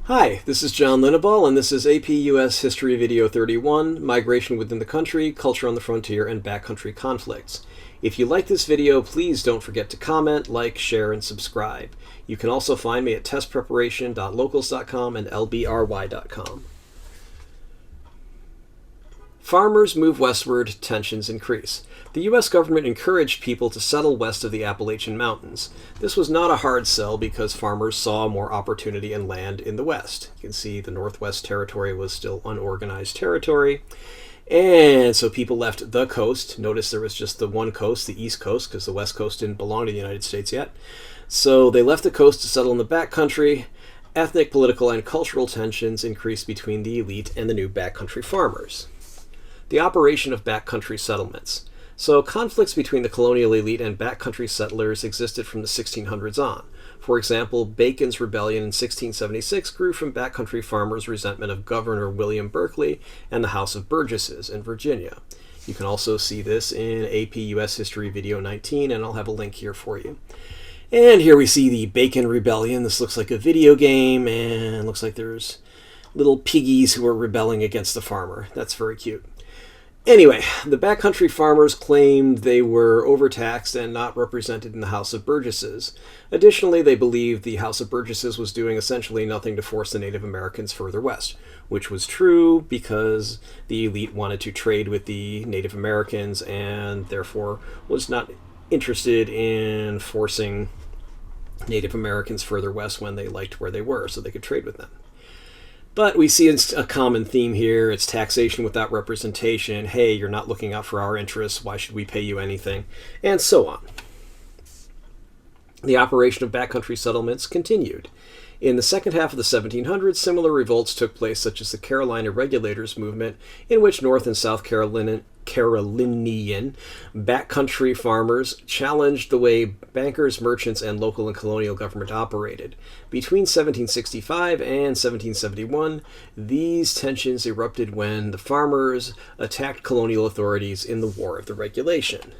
Hi, this is John Linneball, and this is AP US History Video 31, Migration Within the Country, Culture on the Frontier, and Backcountry Conflicts. If you like this video, please don't forget to comment, like, share, and subscribe. You can also find me at testpreparation.locals.com and lbry.com. Farmers move westward, tensions increase. The U.S. government encouraged people to settle west of the Appalachian Mountains. This was not a hard sell because farmers saw more opportunity and land in the west. You can see the Northwest Territory was still unorganized territory. And so people left the coast. Notice there was just the one coast, the East Coast, because the West Coast didn't belong to the United States yet. So they left the coast to settle in the backcountry. Ethnic, political, and cultural tensions increased between the elite and the new backcountry farmers. The operation of backcountry settlements. So conflicts between the colonial elite and backcountry settlers existed from the 1600s on. For example, Bacon's Rebellion in 1676 grew from backcountry farmers' resentment of Governor William Berkeley and the House of Burgesses in Virginia. You can also see this in AP US History Video 19, and I'll have a link here for you. And here we see the Bacon Rebellion. This looks like a video game, and looks like there's little piggies who are rebelling against the farmer. That's very cute. Anyway, the backcountry farmers claimed they were overtaxed and not represented in the House of Burgesses. Additionally, they believed the House of Burgesses was doing essentially nothing to force the Native Americans further west, which was true because the elite wanted to trade with the Native Americans and therefore was not interested in forcing Native Americans further west when they liked where they were so they could trade with them. But we see a common theme here. It's taxation without representation. Hey, you're not looking out for our interests. Why should we pay you anything? And so on. The operation of backcountry settlements continued. In the second half of the 1700s, similar revolts took place, such as the Carolina Regulators movement, in which North and South Carolinian backcountry farmers challenged the way bankers, merchants, and local and colonial government operated. Between 1765 and 1771, these tensions erupted when the farmers attacked colonial authorities in the War of the Regulation.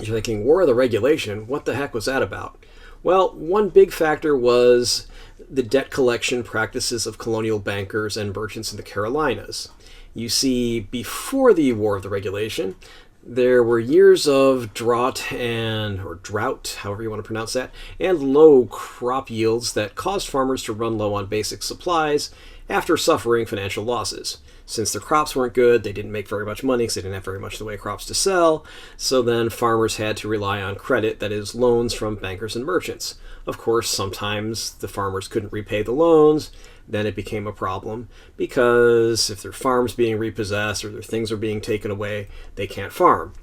You're thinking, War of the Regulation? What the heck was that about? Well, one big factor was the debt collection practices of colonial bankers and merchants in the Carolinas. You see, before the War of the Regulation, there were years of drought, however you want to pronounce that, and low crop yields that caused farmers to run low on basic supplies after suffering financial losses. Since their crops weren't good, they didn't make very much money because they didn't have very much in the way of crops to sell, so then farmers had to rely on credit, that is, loans from bankers and merchants. Of course, sometimes the farmers couldn't repay the loans. Then it became a problem because if their farm's being repossessed or their things are being taken away, they can't farm.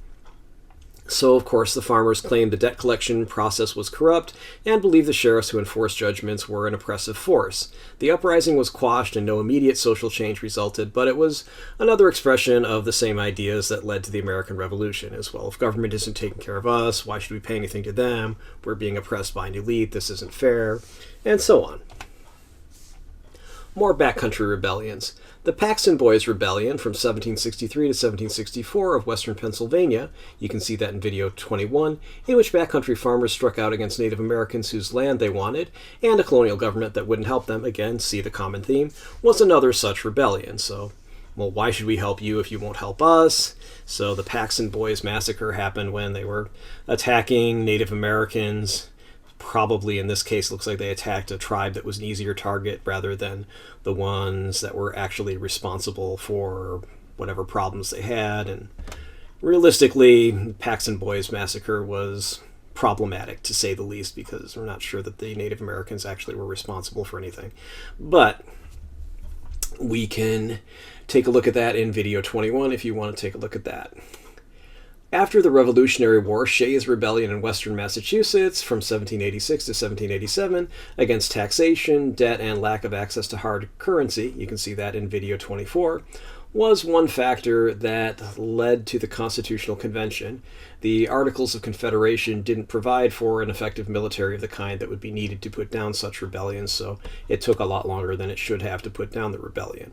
So, of course, the farmers claimed the debt collection process was corrupt and believed the sheriffs who enforced judgments were an oppressive force. The uprising was quashed and no immediate social change resulted, but it was another expression of the same ideas that led to the American Revolution as well. If government isn't taking care of us, why should we pay anything to them? We're being oppressed by an elite, this isn't fair, and so on. More backcountry rebellions. The Paxton Boys Rebellion from 1763 to 1764 of western Pennsylvania, you can see that in video 21, in which backcountry farmers struck out against Native Americans whose land they wanted, and a colonial government that wouldn't help them, again, see the common theme, was another such rebellion. So, well, why should we help you if you won't help us? So the Paxton Boys Massacre happened when they were attacking Native Americans. Probably in this case, it looks like they attacked a tribe that was an easier target rather than the ones that were actually responsible for whatever problems they had. And realistically, Paxton Boys Massacre was problematic, to say the least, because we're not sure that the Native Americans actually were responsible for anything. But we can take a look at that in video 21 if you want to take a look at that. After the Revolutionary War, Shays' Rebellion in western Massachusetts from 1786 to 1787 against taxation, debt, and lack of access to hard currency, you can see that in video 24, was one factor that led to the Constitutional Convention. The Articles of Confederation didn't provide for an effective military of the kind that would be needed to put down such rebellions, so it took a lot longer than it should have to put down the rebellion.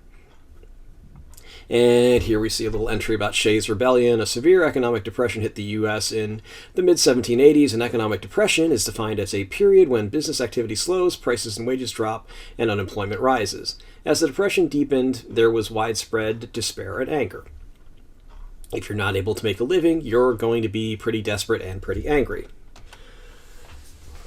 And here we see a little entry about Shays' Rebellion. A severe economic depression hit the U.S. in the mid-1780s. An economic depression is defined as a period when business activity slows, prices and wages drop, and unemployment rises. As the depression deepened, there was widespread despair and anger. If you're not able to make a living, you're going to be pretty desperate and pretty angry.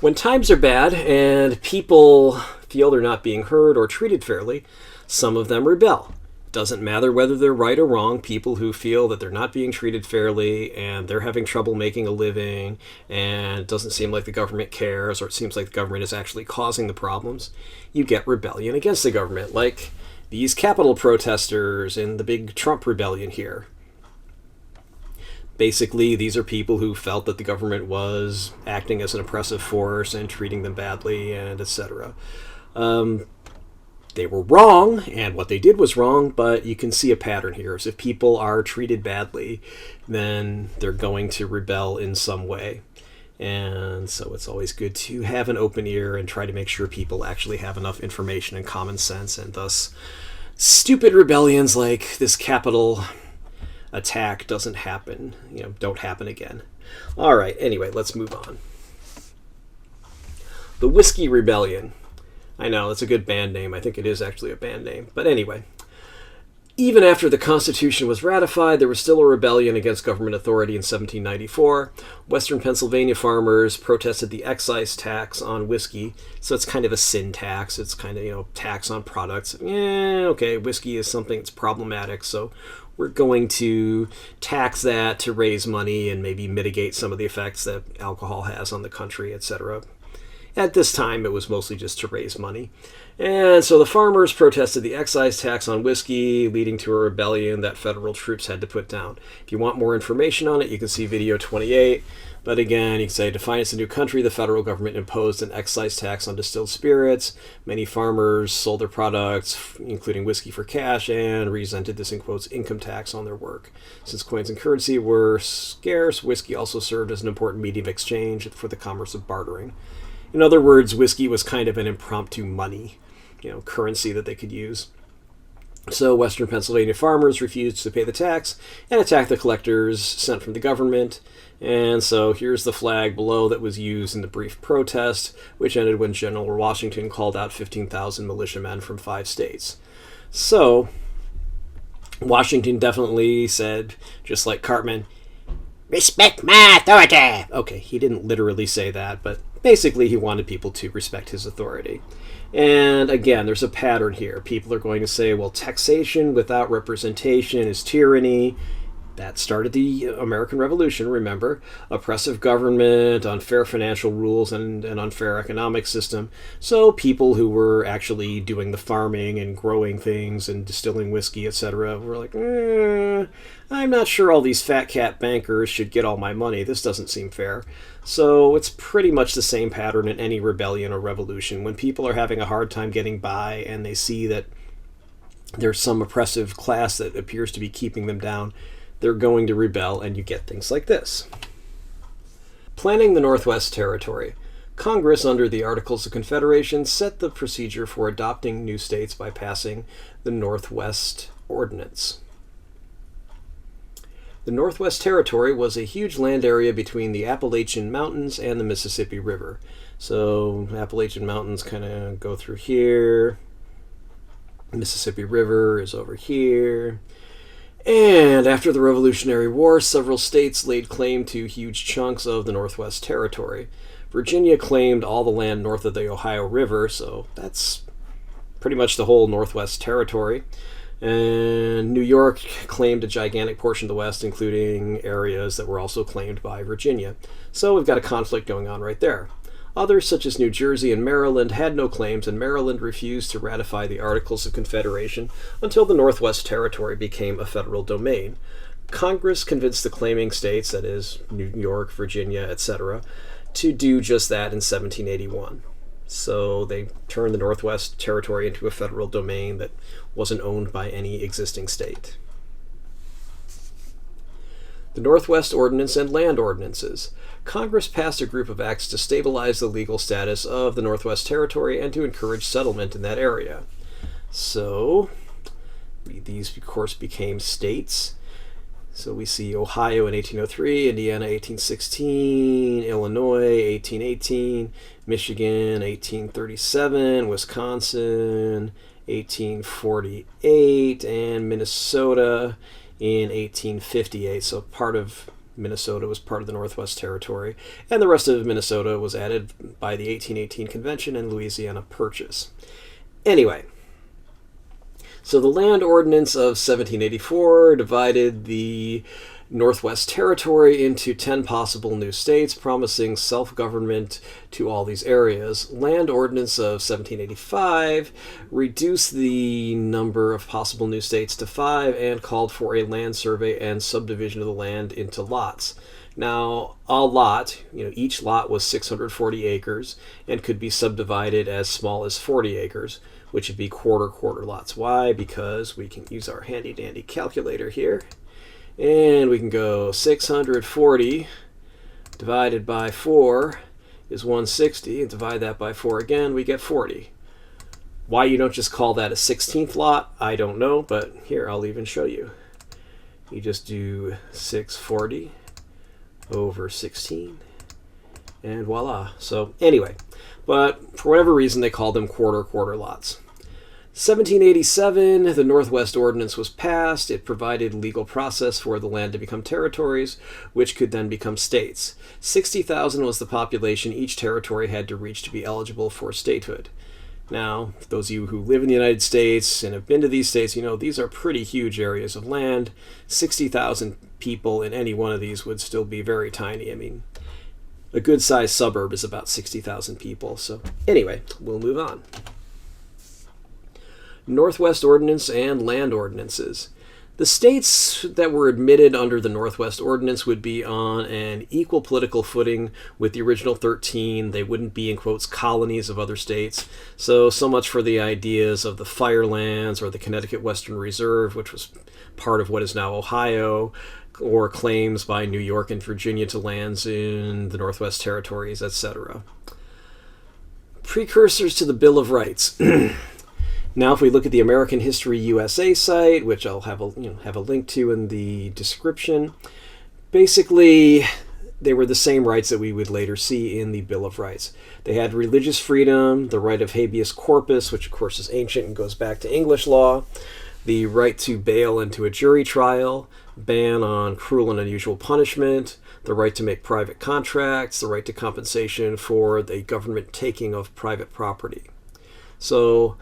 When times are bad and people feel they're not being heard or treated fairly, some of them rebel. Doesn't matter whether they're right or wrong, people who feel that they're not being treated fairly and they're having trouble making a living and it doesn't seem like the government cares, or it seems like the government is actually causing the problems, you get rebellion against the government, like these Capitol protesters in the big Trump rebellion here. Basically, these are people who felt that the government was acting as an oppressive force and treating them badly, and etc. They were wrong, and what they did was wrong, but you can see a pattern here. So if people are treated badly, then they're going to rebel in some way. And so it's always good to have an open ear and try to make sure people actually have enough information and common sense, and thus stupid rebellions like this Capitol attack don't happen again. All right, anyway, let's move on. The Whiskey Rebellion. I know, it's a good band name. I think it is actually a band name. But anyway, even after the Constitution was ratified, there was still a rebellion against government authority in 1794. Western Pennsylvania farmers protested the excise tax on whiskey. So it's kind of a sin tax. It's kind of, tax on products. Okay, whiskey is something that's problematic, so we're going to tax that to raise money and maybe mitigate some of the effects that alcohol has on the country, etc. At this time, it was mostly just to raise money. And so the farmers protested the excise tax on whiskey, leading to a rebellion that federal troops had to put down. If you want more information on it, you can see video 28. But again, you can say, defiance of new country, the federal government imposed an excise tax on distilled spirits. Many farmers sold their products, including whiskey, for cash, and resented this, in quotes, income tax on their work. Since coins and currency were scarce, whiskey also served as an important medium of exchange for the commerce of bartering. In other words, whiskey was kind of an impromptu money, currency that they could use. So Western Pennsylvania farmers refused to pay the tax and attacked the collectors sent from the government. And so here's the flag below that was used in the brief protest, which ended when General Washington called out 15,000 militiamen from 5 states. So Washington definitely said, just like Cartman, "Respect my authority." Okay, he didn't literally say that, but basically he wanted people to respect his authority. And again, there's a pattern here. People are going to say, well, taxation without representation is tyranny. That started the American Revolution, remember. Oppressive government, unfair financial rules, and an unfair economic system. So people who were actually doing the farming and growing things and distilling whiskey, etc., were like, I'm not sure all these fat cat bankers should get all my money. This doesn't seem fair. So it's pretty much the same pattern in any rebellion or revolution. When people are having a hard time getting by and they see that there's some oppressive class that appears to be keeping them down, they're going to rebel, and you get things like this. Planning the Northwest Territory. Congress, under the Articles of Confederation, set the procedure for adopting new states by passing the Northwest Ordinance. The Northwest Territory was a huge land area between the Appalachian Mountains and the Mississippi River. So Appalachian Mountains kind of go through here. Mississippi River is over here. And after the Revolutionary War, several states laid claim to huge chunks of the Northwest Territory. Virginia claimed all the land north of the Ohio River, so that's pretty much the whole Northwest Territory. And New York claimed a gigantic portion of the West, including areas that were also claimed by Virginia. So we've got a conflict going on right there. Others, such as New Jersey and Maryland, had no claims, and Maryland refused to ratify the Articles of Confederation until the Northwest Territory became a federal domain. Congress convinced the claiming states, that is, New York, Virginia, etc., to do just that in 1781. So they turned the Northwest Territory into a federal domain that wasn't owned by any existing state. The Northwest Ordinance and Land Ordinances. Congress passed a group of acts to stabilize the legal status of the Northwest Territory and to encourage settlement in that area. So these, of course, became states. So we see Ohio in 1803, Indiana 1816, Illinois 1818, Michigan 1837, Wisconsin 1848, and Minnesota in 1858. So part of Minnesota was part of the Northwest Territory, and the rest of Minnesota was added by the 1818 Convention and Louisiana Purchase. Anyway, so the Land Ordinance of 1784 divided the Northwest Territory into 10 possible new states, promising self-government to all these areas. Land Ordinance of 1785 reduced the number of possible new states to 5 and called for a land survey and subdivision of the land into lots. Now, a lot, each lot was 640 acres and could be subdivided as small as 40 acres, which would be quarter lots. Why? Because we can use our handy-dandy calculator here. And we can go 640 divided by 4 is 160, and divide that by 4 again, we get 40. Why you don't just call that a 16th lot, I don't know, but here, I'll even show you. You just do 640 over 16, and voila. So anyway, but for whatever reason, they called them quarter lots. 1787, the Northwest Ordinance was passed. It provided legal process for the land to become territories, which could then become states. 60,000 was the population each territory had to reach to be eligible for statehood. Now, those of you who live in the United States and have been to these states, these are pretty huge areas of land. 60,000 people in any one of these would still be very tiny. I mean, a good-sized suburb is about 60,000 people. So anyway, we'll move on. Northwest Ordinance and Land Ordinances. The states that were admitted under the Northwest Ordinance would be on an equal political footing with the original 13. They wouldn't be, in quotes, colonies of other states. So much for the ideas of the Firelands or the Connecticut Western Reserve, which was part of what is now Ohio, or claims by New York and Virginia to lands in the Northwest Territories, etc. Precursors to the Bill of Rights. Now, if we look at the American History USA site, which I'll have a link to in the description, basically they were the same rights that we would later see in the Bill of Rights. They had religious freedom, the right of habeas corpus, which of course is ancient and goes back to English law, the right to bail and to a jury trial, ban on cruel and unusual punishment, the right to make private contracts, the right to compensation for the government taking of private property. So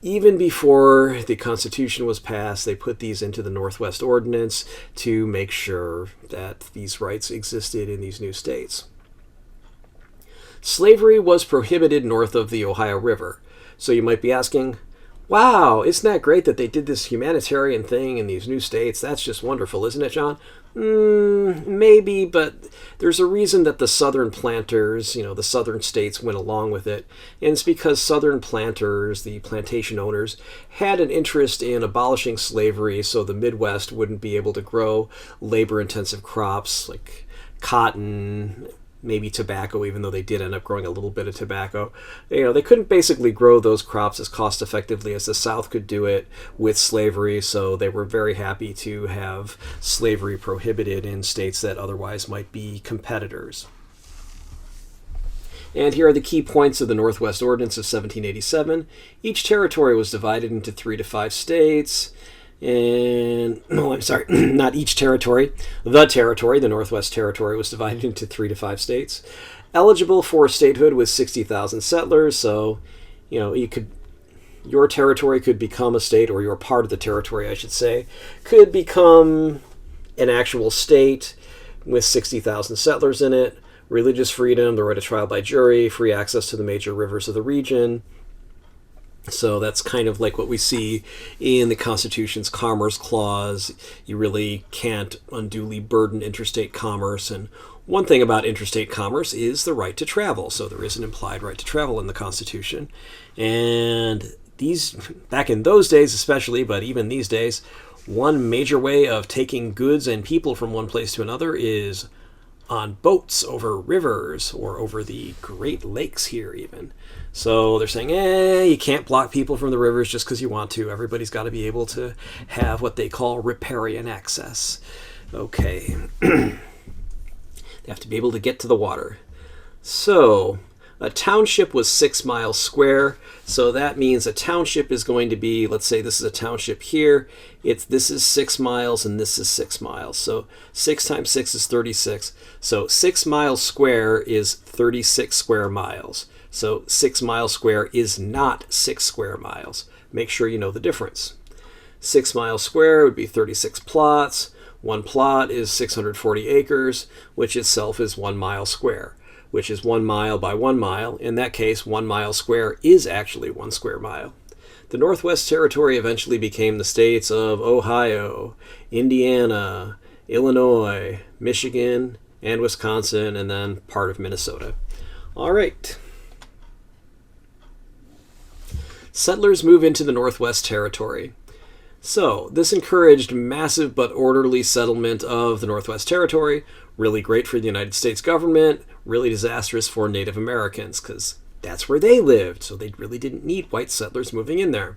even before the Constitution was passed, they put these into the Northwest Ordinance to make sure that these rights existed in these new states. Slavery was prohibited north of the Ohio River. So you might be asking, wow, isn't that great that they did this humanitarian thing in these new states? That's just wonderful, isn't it, John? Maybe, but there's a reason that the southern planters, the southern states went along with it. And it's because southern planters, the plantation owners, had an interest in abolishing slavery so the Midwest wouldn't be able to grow labor-intensive crops like cotton, maybe tobacco, even though they did end up growing a little bit of tobacco. They couldn't basically grow those crops as cost effectively as the South could do it with slavery, so they were very happy to have slavery prohibited in states that otherwise might be competitors. And here are the key points of the Northwest Ordinance of 1787. Each territory was divided into 3 to 5 states. And, not each territory. The Northwest Territory, was divided into 3 to 5 states. Eligible for statehood with 60,000 settlers, so, your territory could become a state, or your part of the territory, I should say, could become an actual state with 60,000 settlers in it. Religious freedom, the right of trial by jury, free access to the major rivers of the region. So that's kind of like what we see in the Constitution's Commerce Clause. You really can't unduly burden interstate commerce. And one thing about interstate commerce is the right to travel. So there is an implied right to travel in the Constitution. And these, back in those days especially, but even these days, one major way of taking goods and people from one place to another is on boats over rivers or over the Great Lakes here even. So they're saying, you can't block people from the rivers just because you want to. Everybody's got to be able to have what they call riparian access. Okay. They have to be able to get to the water. So a township was 6 miles square. So that means a township is going to be, let's say this is a township here. This is 6 miles and this is 6 miles. So 6 times 6 is 36. So 6 miles square is 36 square miles. So 6 miles square is not 6 square miles. Make sure you know the difference. 6 miles square would be 36 plots. One plot is 640 acres, which itself is 1 mile square, which is 1 mile by 1 mile. In that case, 1 mile square is actually 1 square mile. The Northwest Territory eventually became the states of Ohio, Indiana, Illinois, Michigan, and Wisconsin, and then part of Minnesota. All right. Settlers move into the Northwest Territory. So, this encouraged massive but orderly settlement of the Northwest Territory. Really great for the United States government, really disastrous for Native Americans, because that's where they lived, so they really didn't need white settlers moving in there.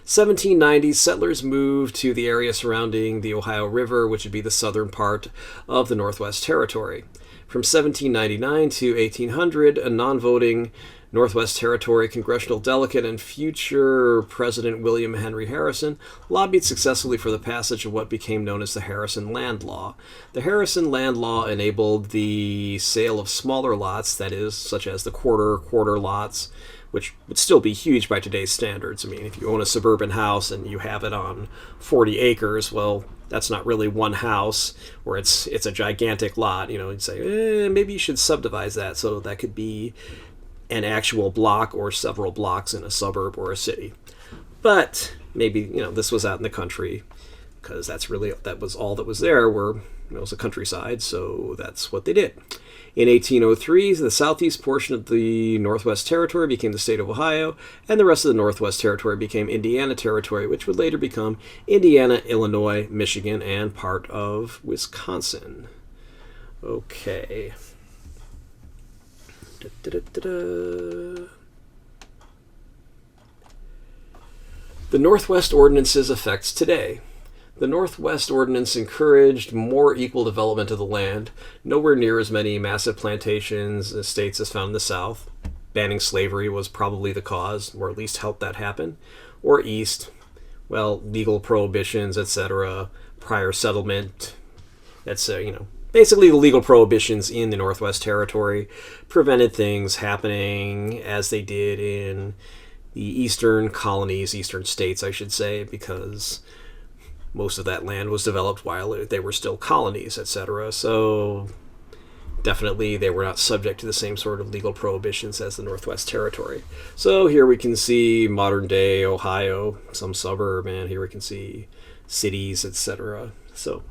1790, settlers moved to the area surrounding the Ohio River, which would be the southern part of the Northwest Territory. From 1799 to 1800, a non-voting Northwest Territory congressional delegate and future President William Henry Harrison lobbied successfully for the passage of what became known as the Harrison Land Law. The Harrison Land Law enabled the sale of smaller lots, that is, such as the quarter lots, which would still be huge by today's standards. I mean, if you own a suburban house and you have it on 40 acres, well, that's not really one house, or it's a gigantic lot. You know, you'd say, maybe you should subdivide that so that could be an actual block or several blocks in a suburb or a city. But maybe, this was out in the country, because that was all that was there, it was a countryside, so that's what they did. In 1803, the southeast portion of the Northwest Territory became the state of Ohio, and the rest of the Northwest Territory became Indiana Territory, which would later become Indiana, Illinois, Michigan, and part of Wisconsin. Okay. The Northwest Ordinances affects today. The Northwest Ordinance encouraged more equal development of the land, nowhere near as many massive plantations and estates as found in the South. Banning slavery was probably the cause, or at least helped that happen. Or East, legal prohibitions, etc., prior settlement, basically the legal prohibitions in the Northwest Territory prevented things happening as they did in the eastern colonies, eastern states, I should say, because most of that land was developed while they were still colonies, etc. So definitely they were not subject to the same sort of legal prohibitions as the Northwest Territory. So here we can see modern day Ohio, some suburb, and here we can see cities, etc. So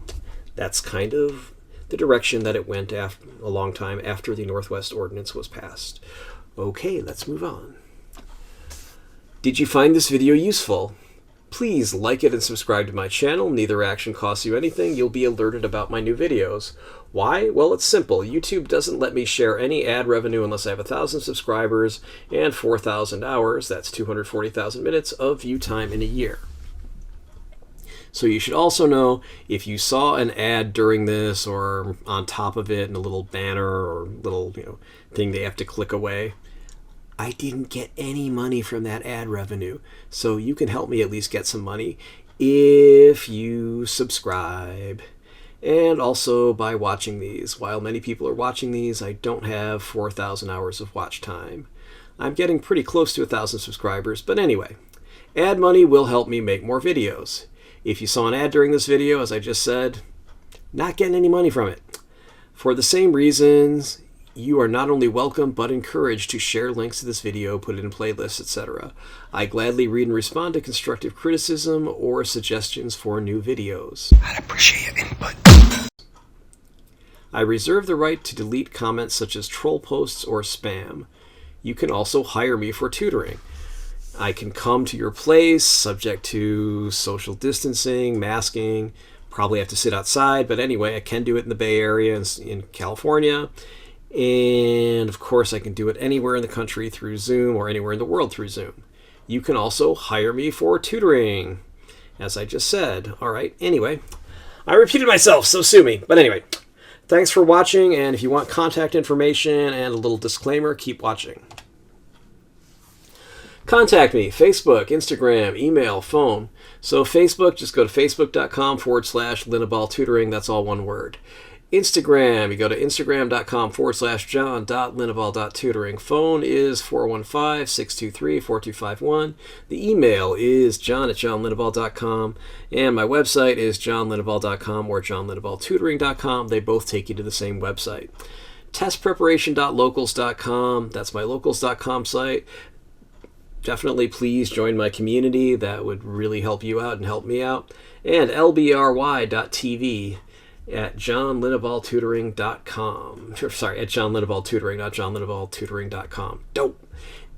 that's kind of the direction that it went a long time after the Northwest Ordinance was passed. Okay, let's move on. Did you find this video useful? Please like it and subscribe to my channel. Neither action costs you anything. You'll be alerted about my new videos. Why? Well, it's simple. YouTube doesn't let me share any ad revenue unless I have 1,000 subscribers and 4,000 hours, that's 240,000 minutes of view time in a year. So you should also know, if you saw an ad during this or on top of it in a little banner or little thing they have to click away, I didn't get any money from that ad revenue. So you can help me at least get some money if you subscribe. And also by watching these. While many people are watching these, I don't have 4,000 hours of watch time. I'm getting pretty close to 1,000 subscribers, but anyway, ad money will help me make more videos. If you saw an ad during this video, as I just said, not getting any money from it. For the same reasons, you are not only welcome, but encouraged to share links to this video, put it in playlists, etc. I gladly read and respond to constructive criticism or suggestions for new videos. I'd appreciate your input. I reserve the right to delete comments such as troll posts or spam. You can also hire me for tutoring. I can come to your place, subject to social distancing, masking, Probably have to sit outside, but anyway, I can do it in the Bay Area in California. And of course, I can do it anywhere in the country through Zoom or anywhere in the world through Zoom. You can also hire me for tutoring, as I just said. All right, anyway, I repeated myself, so sue me. But anyway, thanks for watching, and if you want contact information and a little disclaimer, keep watching. Contact me, Facebook, Instagram, email, phone. So Facebook, just go to facebook.com/Linnaball Tutoring. That's all one word. Instagram, you go to instagram.com/john.linnaball.tutoring. Phone is 415-623-4251. The email is john@johnlinnaball.com. And my website is johnlinnaball.com or johnlinnaballtutoring.com. They both take you to the same website. Testpreparation.locals.com. That's my locals.com site. Definitely please join my community. That would really help you out and help me out. And lbry.tv at johnlinnaballtutoring.com. Sorry, at johnlinnaballtutoring, not johnlinnaballtutoring.com. Dope.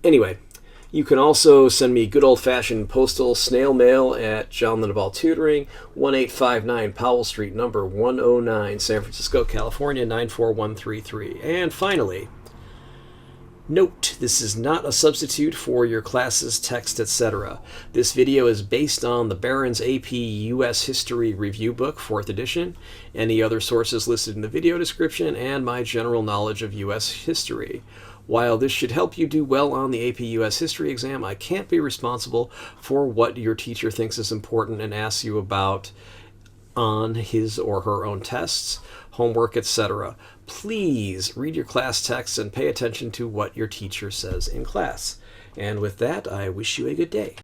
Anyway, you can also send me good old-fashioned postal snail mail at John Linnaball Tutoring, 1859 Powell Street, number 109, San Francisco, California, 94133. And finally, note, this is not a substitute for your classes, text, etc. This video is based on the Barron's AP U.S. History Review Book, 4th edition, any other sources listed in the video description, and my general knowledge of U.S. history. While this should help you do well on the AP U.S. History exam, I can't be responsible for what your teacher thinks is important and asks you about on his or her own tests, homework, etc. Please read your class texts and pay attention to what your teacher says in class. And with that, I wish you a good day.